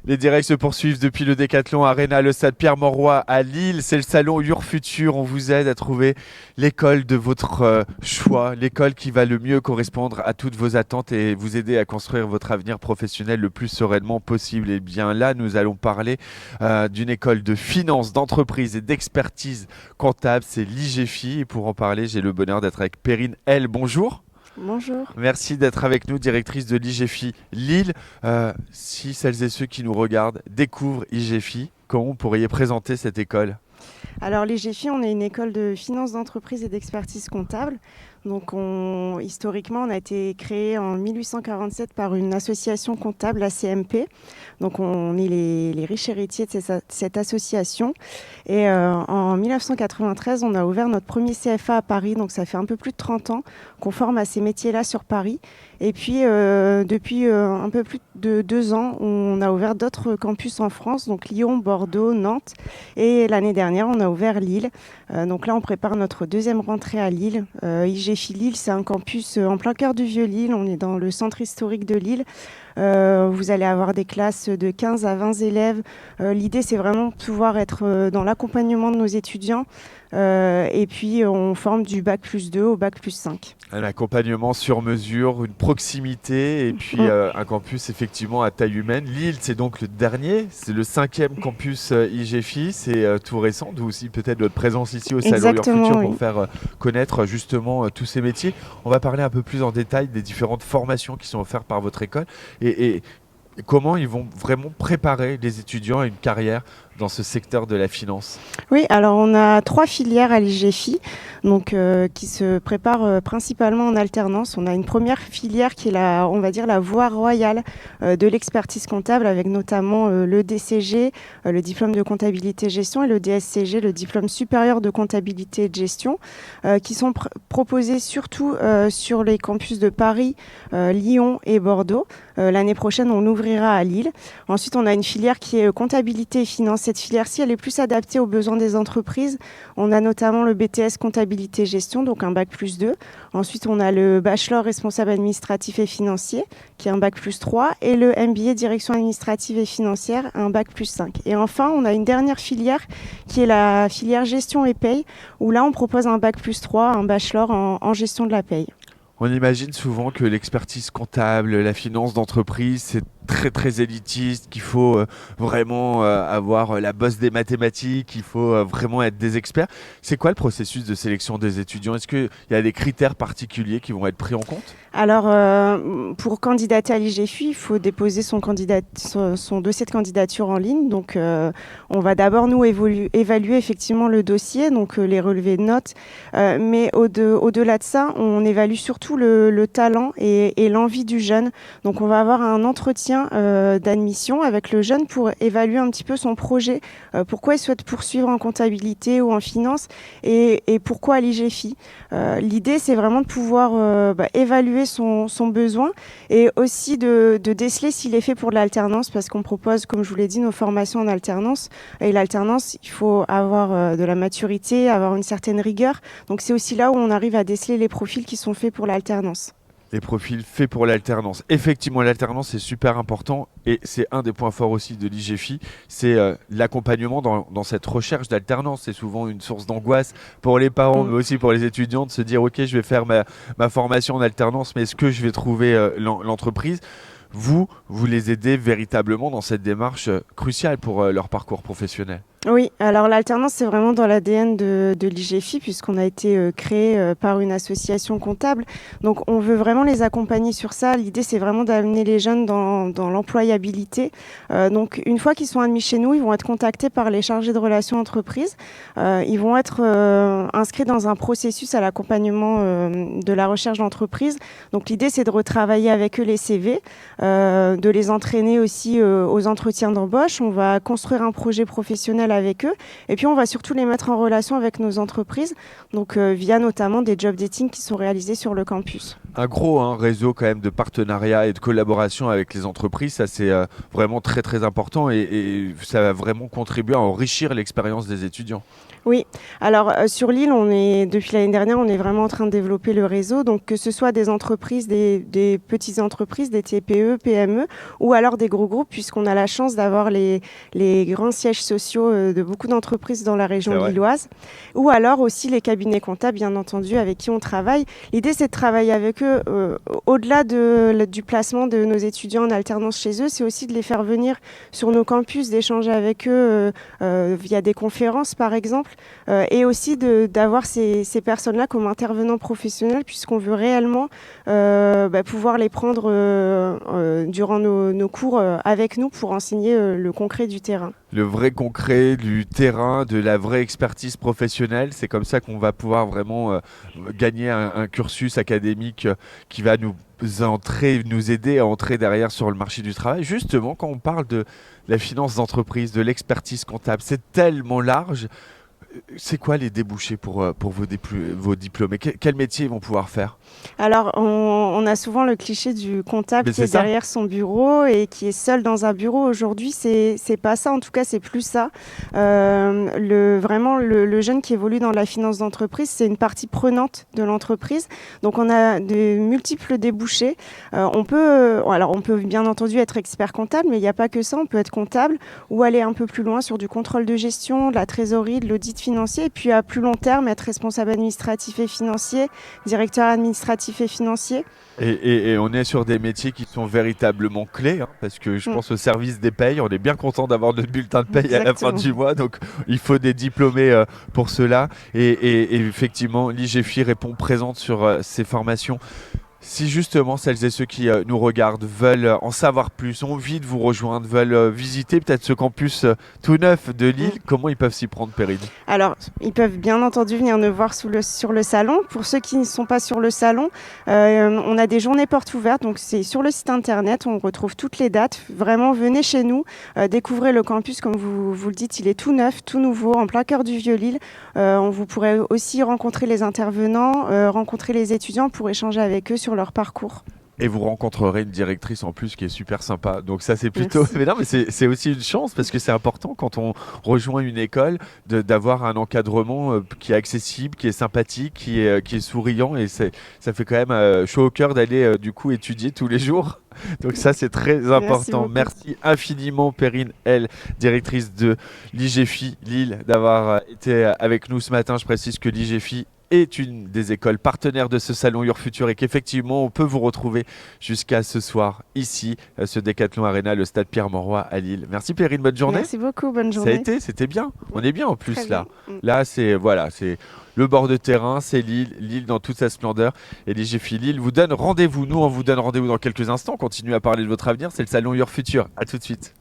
Les directs se poursuivent depuis le Décathlon Arena, le stade Pierre-Mauroy à Lille. C'est le salon Your Futur. On vous aide à trouver l'école de votre choix, l'école qui va le mieux correspondre à toutes vos attentes et vous aider à construire votre avenir professionnel le plus sereinement possible. Et bien là, nous allons parler d'une école de finance, d'entreprise et d'expertise comptable. C'est l'IGFI. Et pour en parler, j'ai le bonheur d'être avec Perrine L. Bonjour. Bonjour. Merci d'être avec nous, directrice de l'IGFI Lille. Si celles et ceux qui nous regardent découvrent IGFI, comment vous pourriez présenter cette école ? Alors l'IGFI, on est une école de finance d'entreprise et d'expertise comptable. Donc historiquement, on a été créé en 1847 par une association comptable, la CMP. Donc on est les riches héritiers de cette association. Et en 1993, on a ouvert notre premier CFA à Paris. Donc ça fait un peu plus de 30 ans qu'on forme à ces métiers-là sur Paris. Et puis depuis un peu plus de 2 ans, on a ouvert d'autres campus en France, donc Lyon, Bordeaux, Nantes. Et l'année dernière, on a ouvert Lille. Donc là, on prépare notre deuxième rentrée à Lille. IGFI Lille, c'est un campus en plein cœur du Vieux-Lille. On est dans le centre historique de Lille. Vous allez avoir des classes de 15 à 20 élèves. L'idée, c'est vraiment de pouvoir être dans l'accompagnement de nos étudiants. Et puis, on forme du bac+2 au bac+5. Un accompagnement sur mesure, une proximité et puis un campus effectivement à taille humaine. Lille, c'est donc le dernier, c'est le 5e campus IGFI, c'est tout récent, d'où aussi peut-être votre présence ici au Salon Your Futur pour faire connaître justement tous ces métiers. On va parler un peu plus en détail des différentes formations qui sont offertes par votre école et comment ils vont vraiment préparer les étudiants à une carrière dans ce secteur de la finance. Oui, alors on a 3 filières à l'IGFI donc, qui se préparent principalement en alternance. On a une première filière qui est on va dire la voie royale de l'expertise comptable avec notamment le DCG, le diplôme de comptabilité gestion et le DSCG, le diplôme supérieur de comptabilité et de gestion, qui sont proposés surtout sur les campus de Paris, Lyon et Bordeaux. L'année prochaine, on ouvrira à Lille. Ensuite, on a une filière qui est comptabilité et finance. Cette filière-ci, elle est plus adaptée aux besoins des entreprises. On a notamment le BTS comptabilité gestion, donc un bac+2. Ensuite, on a le bachelor responsable administratif et financier, qui est un bac+3, et le MBA direction administrative et financière, un bac+5. Et enfin, on a une dernière filière qui est la filière gestion et paye, où là, on propose un bac+3, un bachelor en gestion de la paye. On imagine souvent que l'expertise comptable, la finance d'entreprise, c'est très très élitiste, qu'il faut vraiment avoir la bosse des mathématiques, qu'il faut vraiment être des experts. C'est quoi le processus de sélection des étudiants ? Est-ce qu'il y a des critères particuliers qui vont être pris en compte ? Alors, pour candidater à l'IGFI, il faut déposer son dossier de candidature en ligne. Donc, on va d'abord nous évaluer effectivement le dossier, donc les relevés de notes. Mais au-delà de ça, on évalue surtout le talent et l'envie du jeune. Donc, on va avoir un entretien d'admission avec le jeune pour évaluer un petit peu son projet, pourquoi il souhaite poursuivre en comptabilité ou en finance et pourquoi à l'IGFI. L'idée, c'est vraiment de pouvoir évaluer son besoin et aussi de déceler s'il est fait pour de l'alternance parce qu'on propose, comme je vous l'ai dit, nos formations en alternance. Et l'alternance, il faut avoir de la maturité, avoir une certaine rigueur. Donc c'est aussi là où on arrive à déceler les profils qui sont faits pour l'alternance. Les profils faits pour l'alternance. Effectivement, l'alternance est super important et c'est un des points forts aussi de l'IGFI, c'est l'accompagnement dans cette recherche d'alternance. C'est souvent une source d'angoisse pour les parents, mais aussi pour les étudiants de se dire « Ok, je vais faire ma formation en alternance, mais est-ce que je vais trouver l'entreprise ?» Vous les aidez véritablement dans cette démarche cruciale pour leur parcours professionnel. Oui, alors l'alternance, c'est vraiment dans l'ADN de l'IGFI puisqu'on a été créé par une association comptable. Donc, on veut vraiment les accompagner sur ça. L'idée, c'est vraiment d'amener les jeunes dans l'employabilité. Donc, une fois qu'ils sont admis chez nous, ils vont être contactés par les chargés de relations entreprises. Ils vont être inscrits dans un processus à l'accompagnement de la recherche d'entreprise. Donc, l'idée, c'est de retravailler avec eux les CV, de les entraîner aussi aux entretiens d'embauche. On va construire un projet professionnel avec eux et puis on va surtout les mettre en relation avec nos entreprises donc via notamment des job dating qui sont réalisés sur le campus. Un gros réseau quand même de partenariat et de collaboration avec les entreprises, ça c'est vraiment très très important et ça va vraiment contribuer à enrichir l'expérience des étudiants. Oui, alors sur l'île, depuis l'année dernière, on est vraiment en train de développer le réseau, donc que ce soit des entreprises, des petites entreprises, des TPE, PME, ou alors des gros groupes, puisqu'on a la chance d'avoir les grands sièges sociaux de beaucoup d'entreprises dans la région lilloise, ou alors aussi les cabinets comptables, bien entendu, avec qui on travaille. L'idée, c'est de travailler avec eux, au-delà du placement de nos étudiants en alternance chez eux, c'est aussi de les faire venir sur nos campus, d'échanger avec eux via des conférences, par exemple. Et aussi d'avoir ces personnes-là comme intervenants professionnels, puisqu'on veut réellement pouvoir les prendre durant nos cours avec nous pour enseigner le concret du terrain. Le vrai concret du terrain, de la vraie expertise professionnelle, c'est comme ça qu'on va pouvoir vraiment gagner un cursus académique qui va nous aider à entrer derrière sur le marché du travail. Justement, quand on parle de la finance d'entreprise, de l'expertise comptable, c'est tellement large. C'est quoi les débouchés pour vos diplômés? Quel métier ils vont pouvoir faire? Alors, on a souvent le cliché du comptable qui est derrière son bureau et qui est seul dans un bureau. Aujourd'hui, c'est pas ça. En tout cas, c'est plus ça. Vraiment, le jeune qui évolue dans la finance d'entreprise, c'est une partie prenante de l'entreprise. Donc, on a de multiples débouchés. On peut bien entendu être expert comptable, mais il n'y a pas que ça. On peut être comptable ou aller un peu plus loin sur du contrôle de gestion, de la trésorerie, de l'audit financier. Et puis, à plus long terme, être responsable administratif et financier, directeur administratif et financier. Et on est sur des métiers qui sont véritablement clés, parce que je pense au service des payes. On est bien content d'avoir notre bulletin de paye à la fin du mois, donc il faut des diplômés pour cela. Et effectivement, l'IGFI répond présente sur ces formations. Si justement celles et ceux qui nous regardent veulent en savoir plus, ont envie de vous rejoindre, veulent visiter peut-être ce campus tout neuf de Lille, comment ils peuvent s'y prendre, Perrine? Alors, ils peuvent bien entendu venir nous voir sur le salon. Pour ceux qui ne sont pas sur le salon, on a des journées portes ouvertes, donc c'est sur le site internet, on retrouve toutes les dates. Vraiment, venez chez nous, découvrez le campus, comme vous le dites, il est tout neuf, tout nouveau, en plein cœur du Vieux-Lille. Vous pourrez aussi rencontrer les intervenants, rencontrer les étudiants pour échanger avec eux sur leur parcours. Et vous rencontrerez une directrice en plus qui est super sympa. Donc ça c'est plutôt... Mais non, mais c'est aussi une chance parce que c'est important quand on rejoint une école d'avoir un encadrement qui est accessible, qui est sympathique, qui est souriant. Et ça fait quand même chaud au cœur d'aller du coup étudier tous les jours. Donc ça c'est très important. Merci infiniment Perrine L, directrice de l'IGFI Lille, d'avoir été avec nous ce matin. Je précise que l'IGFI est une des écoles partenaires de ce salon Your Future et qu'effectivement on peut vous retrouver jusqu'à ce soir ici, ce Decathlon Arena, le stade Pierre-Mauroy à Lille. Merci Perrine, bonne journée. Merci beaucoup, bonne journée. C'était bien. On est bien en plus là. Là c'est le bord de terrain, c'est Lille dans toute sa splendeur. Et l'IGFI Lille vous donne rendez-vous. Nous on vous donne rendez-vous dans quelques instants. On continue à parler de votre avenir. C'est le salon Your Future. À tout de suite.